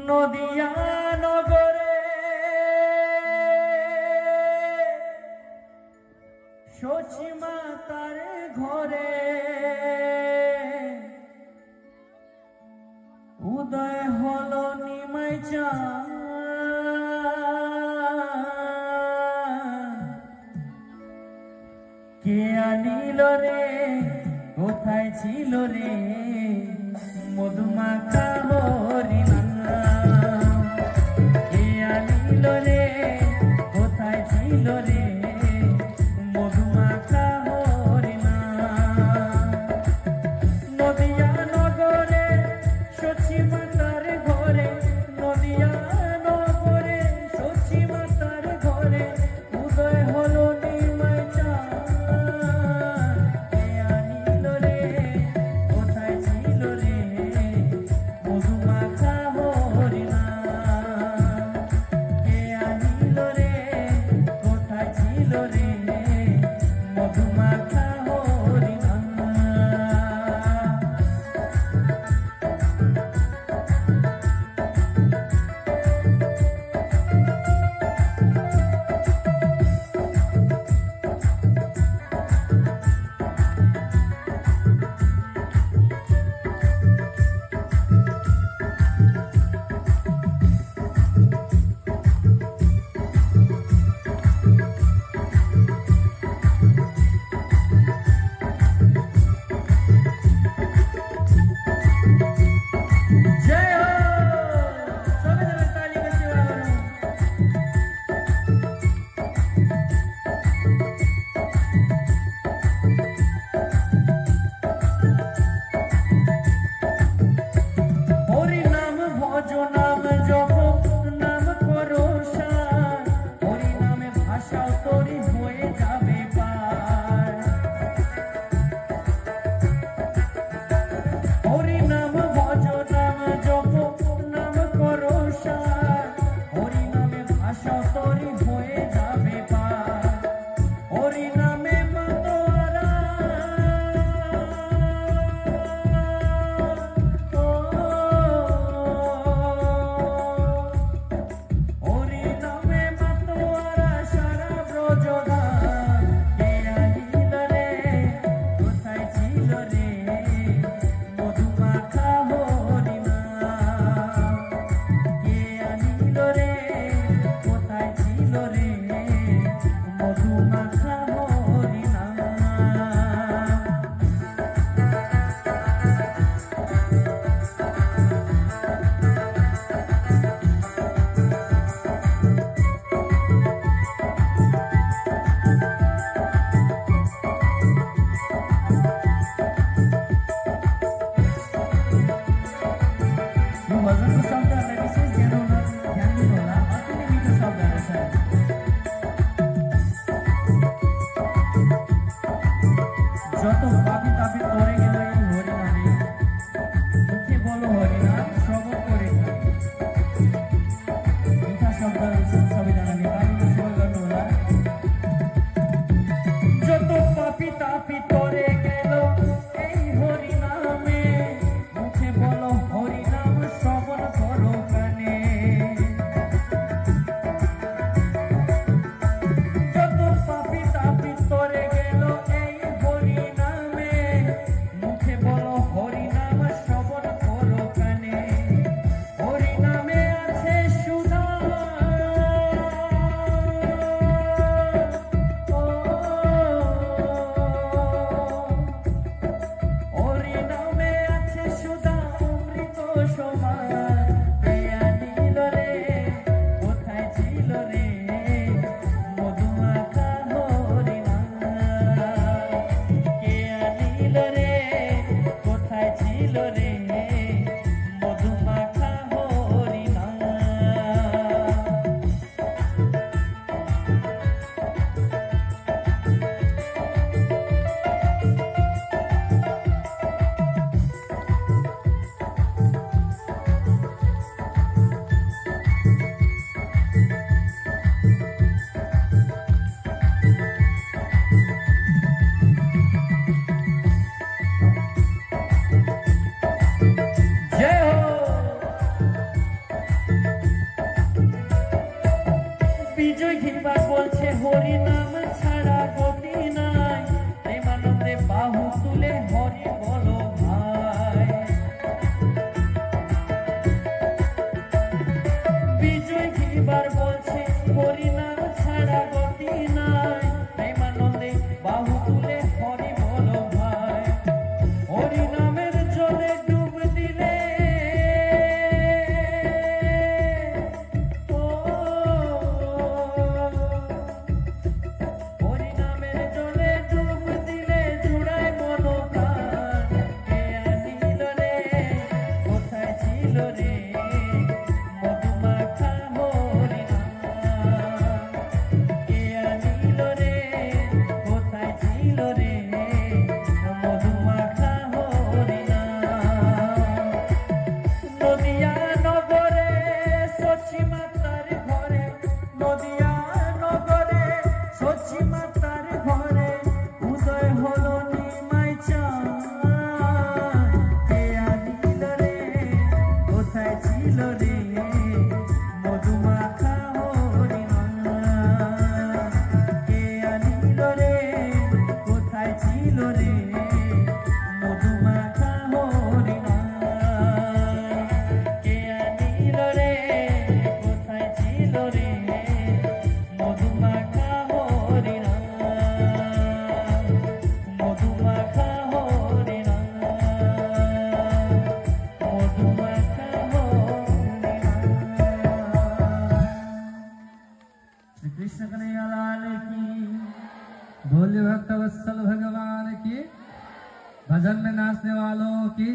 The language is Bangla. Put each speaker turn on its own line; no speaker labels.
নদিয়া নগরে সচি মাতার ঘরে উদয় হলো নিমাই চাঁদ। কে আনিল রে, কোথায় ছিল রে মধুমাখা হরিনাম? কে আনিল রে, কোথায় ছিল রে মধুমাখা হরিনাম? নদিয়া নগরে সচি মাতার ঘরে, নদিয়া নগরে সচি মাতার ঘরে উদয় হলো নিমাই চাঁদ। কে আনিল রে, কোথায় ছিল রে মধুমাখা হরিনাম? কে আনিল রে, কোথায় ছিল রে মধুমাখা হরিনাম? যত পাপি তাপি করে গেল এই হরিনামে, মুখে বলো হরিনাম শ্রবণ করে খাবে। মিঠা শব্দ সংবিধান যত পাপি তাপি করে গেল এই হরিনামে, মুখে বলো হরিনাম শ্রবণ করো কানে। যত পাপি তাপি করে গেল এই হরিনামে, মুখে বলো হরিনাম শ্রবণ করো কানে। হরিনামে আছে সুধা, হরিনামে আছে সুধা অমৃত সমান। কে আনিল রে, কোথায় ছিল রে মধুমাখা হরিনাম? কে আনিল রে, কোথায় ছিল রে মধুমাখা হরিনাম? আর বলছে হরিনাম ছাড়া গতি নাই, প্রেমানন্দে বাহু তুলে হরি বলো ভাই। হরিনামের জলে ডুব দিলে ও, হরিনামের জলে ডুব দিলে জুড়ায় মনোপ্রাণ। কে আনিল রে, কোথায় ছিল রে মধুমাখা হরিনাম? কে আনিল রে, কোথায় ছিল রে মধুমাখা হরিনাম? নদিয়া নগরে সচি মাতার ঘরে, নদিয়া নগরে সচি মাতার ঘরে উদয় হলো নিমাই চাঁদ। কে আনিল রে, কোথায় ছিল রে মধুমাখা হরিনাম? কে আনিল রে, কোথায় ছিল রে মধুমাখা হরিনাম? কে আনিল রে, কোথায় ছিল রে মধুমাখা হরিনাম? মধুমাখা হরিনাম, মধুমাখা হরিনাম। श्री कृष्ण कन्हैया लाल की,
भोले भक्त वत्सल भगवान की, भजन में नाचने वालों की।